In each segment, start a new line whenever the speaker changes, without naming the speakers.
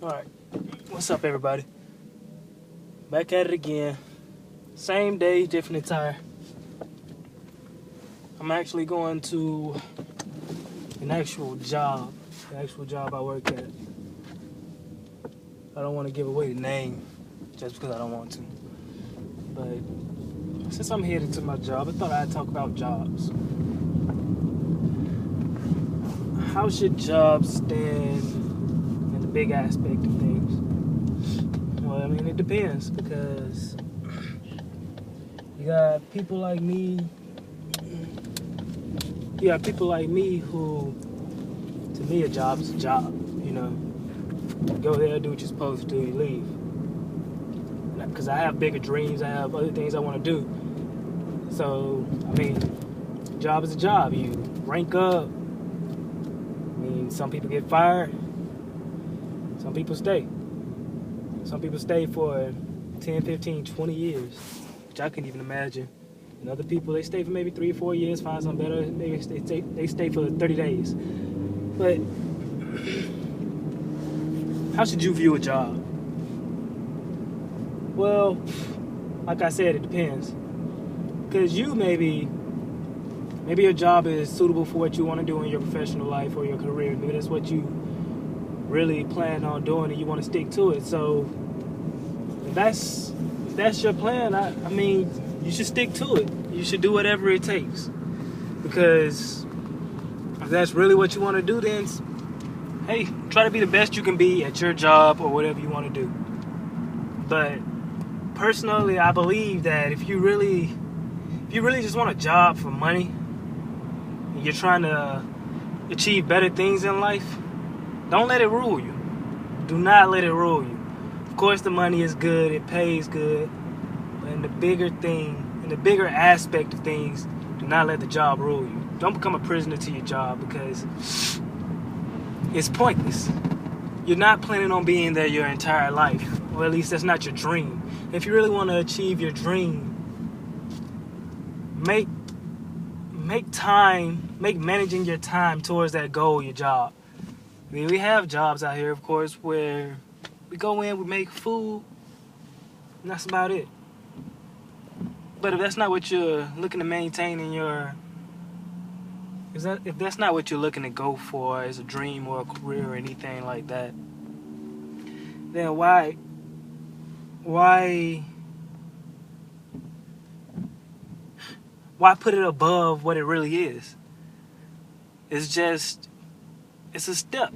Alright, what's up everybody? Back at it again. Same day, different attire. I'm actually going to an actual job. The actual job I work at. I don't want to give away the name just because I don't want to. But since I'm headed to my job, I thought I'd talk about jobs. How should jobs stand in the big aspect of things? Well, I mean, it depends because you got people like me. You got people like me who, to me, a job is a job. You know, you go there, do what you're supposed to do, you leave. Because I have bigger dreams, I have other things I want to do. So, I mean, job is a job. You rank up. I mean, some people get fired. Some people stay. Some people stay for 10, 15, 20 years, which I couldn't even imagine. And other people, they stay for maybe 3 or 4 years, find something better. They stay for 30 days. But how should you view a job? Well, like I said, it depends. Because you maybe your job is suitable for what you want to do in your professional life or your career. Maybe that's what you really plan on doing and you want to stick to it. So if that's your plan, I mean, you should stick to it. You should do whatever it takes. Because if that's really what you want to do, then hey, try to be the best you can be at your job or whatever you want to do. But personally, I believe that if you really just want a job for money and you're trying to achieve better things in life, don't let it rule you. Do not let it rule you. Of course, the money is good, it pays good, but in the bigger aspect of things, do not let the job rule you. Don't become a prisoner to your job because it's pointless. You're not planning on being there your entire life, or at least that's not your dream. If you really want to achieve your dream, make managing your time towards that goal your job. I mean, we have jobs out here, of course, where we go in, we make food, and that's about it. But if that's not what you're looking to maintain in your... If that's not what you're looking to go for as a dream or a career or anything like that, then why put it above what it really is? It's a step.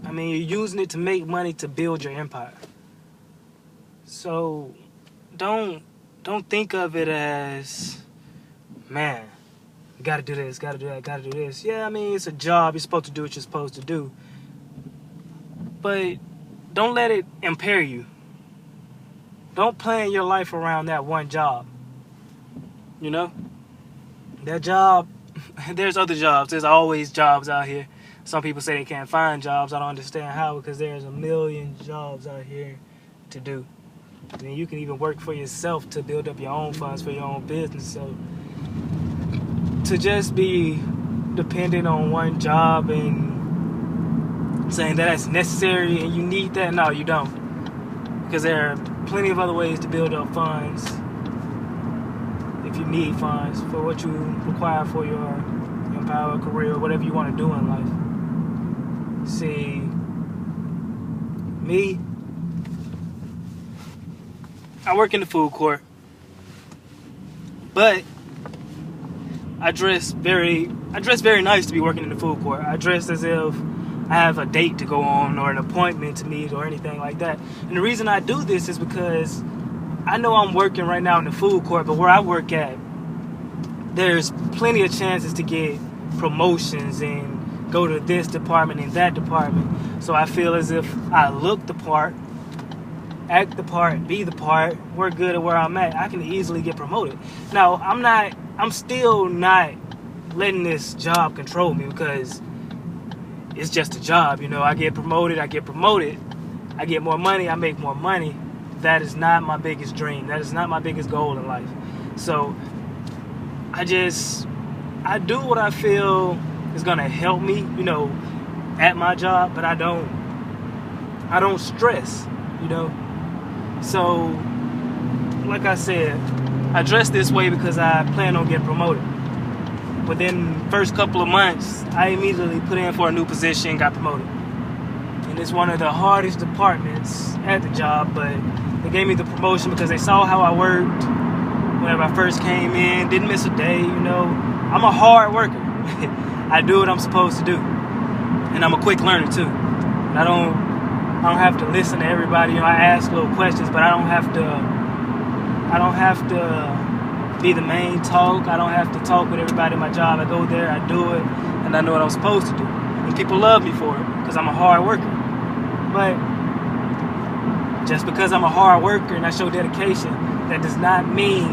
I mean, you're using it to make money to build your empire. So don't think of it as, man, gotta do this, gotta do that, gotta do this. Yeah, I mean, it's a job. You're supposed to do what you're supposed to do. But don't let it impair you. Don't plan your life around that one job. You know? That job, there's other jobs. There's always jobs out here. Some people say they can't find jobs. I don't understand how, because there's a million jobs out here to do. I mean, you can even work for yourself to build up your own funds for your own business. So to just be dependent on one job and saying that that's necessary and you need that, no, you don't. Because there are plenty of other ways to build up funds if you need funds for what you require for your empire, career, or whatever you want to do in life. See, me, I work in the food court, but I dress very nice to be working in the food court. I dress as if I have a date to go on or an appointment to meet or anything like that. And the reason I do this is because I know I'm working right now in the food court, but where I work at, there's plenty of chances to get promotions and go to this department and that department. So I feel as if I look the part, act the part, be the part, work good at where I'm at, I can easily get promoted. Now, I'm still not letting this job control me because it's just a job. You know, I get promoted, I get more money, I make more money. That is not my biggest dream. That is not my biggest goal in life. So I do what I feel is gonna help me, you know, at my job, but I don't I don't stress, you know. So, like I said, I dress this way because I plan on getting promoted. Within the first couple of months, I immediately put in for a new position, got promoted. And it's one of the hardest departments at the job, but they gave me the promotion because they saw how I worked whenever I first came in, didn't miss a day, you know. I'm a hard worker. I do what I'm supposed to do. And I'm a quick learner too. I don't have to listen to everybody, you know. I ask little questions, but I don't have to be the main talk. I don't have to talk with everybody in my job. I go there, I do it, and I know what I'm supposed to do. And people love me for it because I'm a hard worker. But just because I'm a hard worker and I show dedication, that does not mean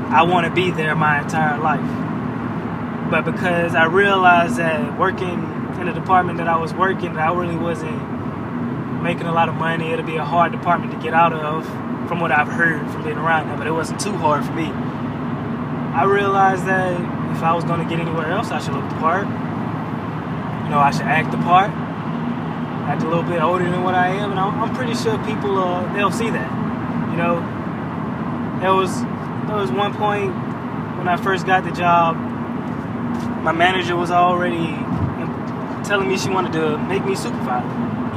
I want to be there my entire life. But because I realized that working in the department that I was working, I really wasn't making a lot of money. It'll be a hard department to get out of, from what I've heard from being around there, but it wasn't too hard for me. I realized that if I was going to get anywhere else, I should look the part. You know, I should act the part. Act a little bit older than what I am, and I'm pretty sure people, they'll see that. You know, there was one point when I first got the job, my manager was already telling me she wanted to make me supervisor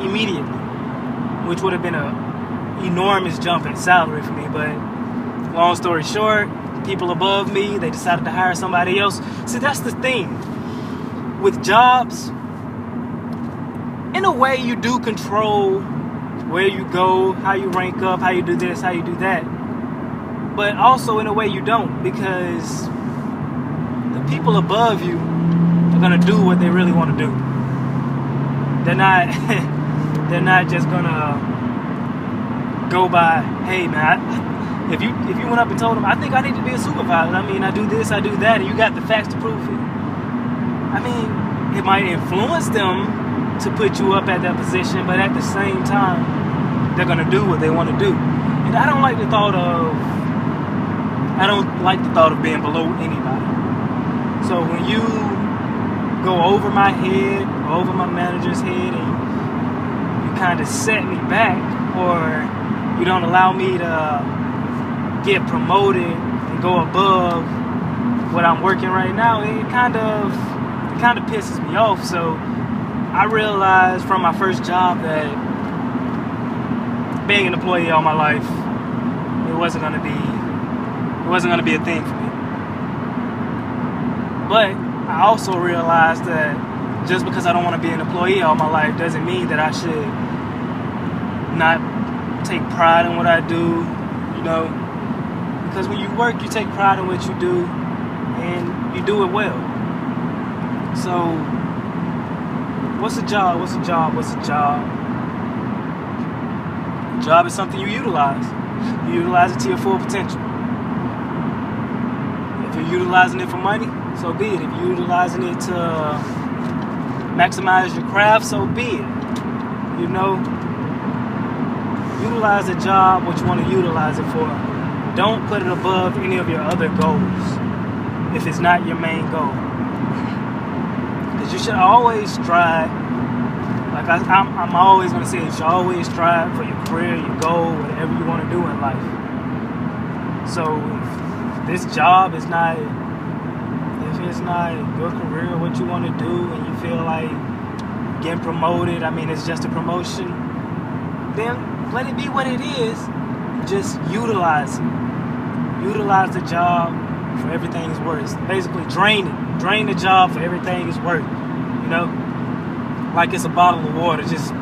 immediately, which would have been an enormous jump in salary for me. But long story short, people above me, they decided to hire somebody else. See, that's the thing with jobs. In a way, you do control where you go, how you rank up, how you do this, how you do that. But also in a way you don't, because the people above you are gonna do what they really want to do. They're not just gonna go by, hey man, if you went up and told them, I think I need to be a supervisor. I mean, I do this, I do that, and you got the facts to prove it. I mean, it might influence them to put you up at that position, but at the same time, they're gonna do what they want to do. And I don't like the thought of being below anybody. So when you go over my head, or over my manager's head, and you kind of set me back, or you don't allow me to get promoted and go above what I'm working right now, it kind of pisses me off. So I realized from my first job that being an employee all my life, it wasn't gonna be a thing for me. But I also realized that just because I don't want to be an employee all my life doesn't mean that I should not take pride in what I do, you know. Because when you work, you take pride in what you do, and you do it well. So, what's a job? What's a job? What's a job? A job is something you utilize. You utilize it to your full potential. If you're utilizing it for money, so be it. If you're utilizing it to maximize your craft, so be it. You know, utilize a job what you want to utilize it for. Don't put it above any of your other goals if it's not your main goal. Because you should always strive. Like I'm always going to say, you should always strive for your career, your goal, whatever you want to do in life. So if this job is not, if it's not your career, what you want to do, and you feel like getting promoted, I mean, it's just a promotion, then let it be what it is. Just utilize it. Utilize the job for everything it's worth. Basically, drain it. Drain the job for everything it's worth. You know? Like it's a bottle of water. Just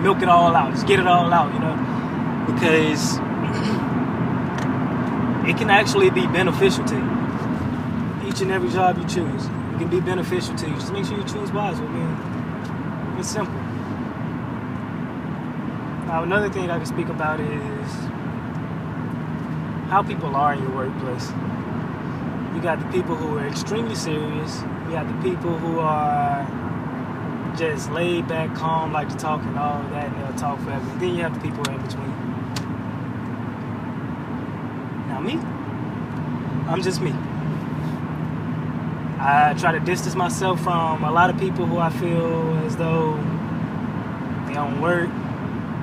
milk it all out. Just get it all out, you know? Because it can actually be beneficial to you. Each and every job you choose, it can be beneficial to you. Just make sure you choose wisely, man. It's simple. Now, another thing I can speak about is how people are in your workplace. You got the people who are extremely serious. You got the people who are just laid back, calm, like to talk and all of that, and they'll talk forever. And then you have the people in between. Now me, I'm just me. I try to distance myself from a lot of people who I feel as though they don't work,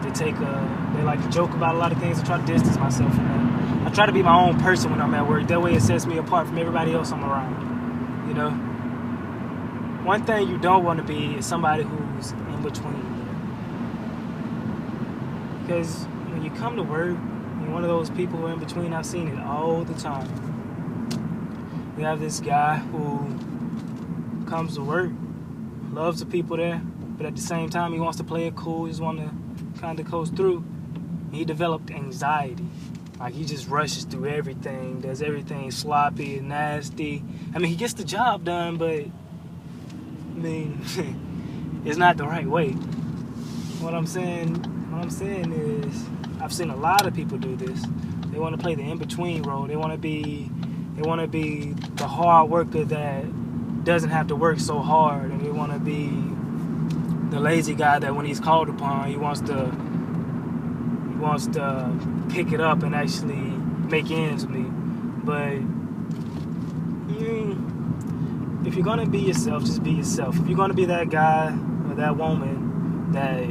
they they like to joke about a lot of things. I try to distance myself from that. I try to be my own person when I'm at work. That way it sets me apart from everybody else I'm around. You know? One thing you don't want to be is somebody who's in between. Because when you come to work, you're one of those people who are in between. I've seen it all the time. We have this guy who comes to work, loves the people there, but at the same time, he wants to play it cool. He just wants to kind of coast through. He developed anxiety. Like, he just rushes through everything, does everything sloppy and nasty. I mean, he gets the job done, but, I mean, it's not the right way. What I'm saying is, I've seen a lot of people do this. They want to play the in-between role. They want to be the hard worker that doesn't have to work so hard, and they want to be the lazy guy that when he's called upon, he wants to pick it up and actually make ends meet. But if you're gonna be yourself, just be yourself. If you're gonna be that guy or that woman that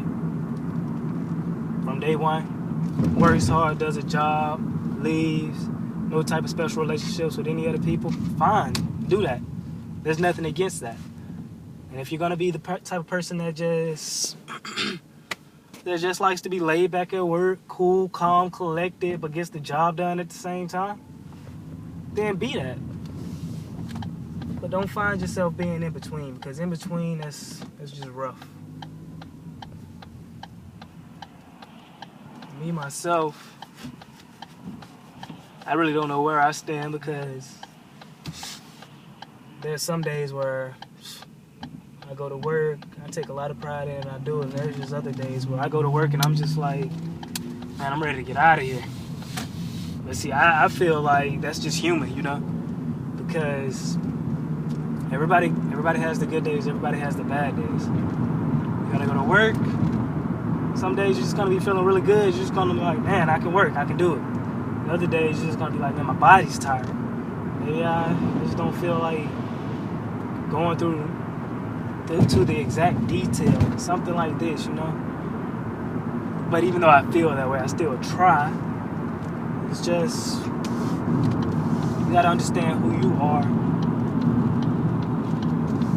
from day one works hard, does a job, leaves, no type of special relationships with any other people, fine, do that. There's nothing against that. And if you're gonna be the type of person that just likes to be laid back at work, cool, calm, collected, but gets the job done at the same time, then be that. But don't find yourself being in between, because in between, that's just rough. Me, myself, I really don't know where I stand, because there's some days where I go to work, I take a lot of pride in it, and I do it. And there's just other days where I go to work and I'm just like, man, I'm ready to get out of here. But see, I feel like that's just human, you know? Because everybody has the good days, everybody has the bad days. You gotta go to work. Some days you're just gonna be feeling really good. You're just gonna be like, man, I can work, I can do it. And other days you're just gonna be like, man, my body's tired. Maybe I just don't feel like going through to the exact detail, something like this, you know. But even though I feel that way, I still try. It's just, you gotta understand who you are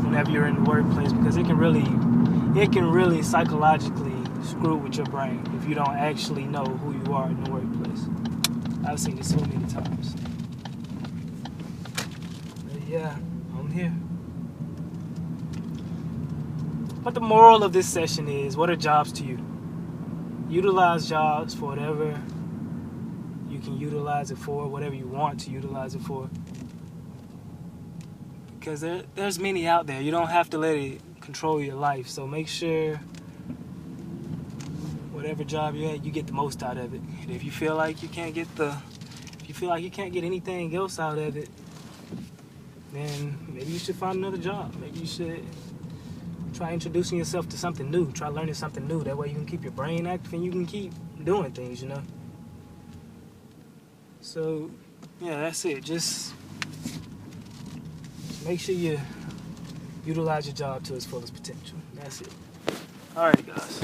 whenever you're in the workplace, because it can really psychologically screw with your brain if you don't actually know who you are in the workplace. I've seen it so many times. But yeah, I'm here. But the moral of this session is, what are jobs to you? Utilize jobs for whatever you can utilize it for, whatever you want to utilize it for. Because there's many out there. You don't have to let it control your life. So make sure whatever job you're at, you get the most out of it. And if you feel like you can't get anything else out of it, then maybe you should find another job. Maybe you should try introducing yourself to something new. Try learning something new. That way you can keep your brain active and you can keep doing things, you know. So, yeah, that's it. Just make sure you utilize your job to its fullest potential. That's it. All right, guys.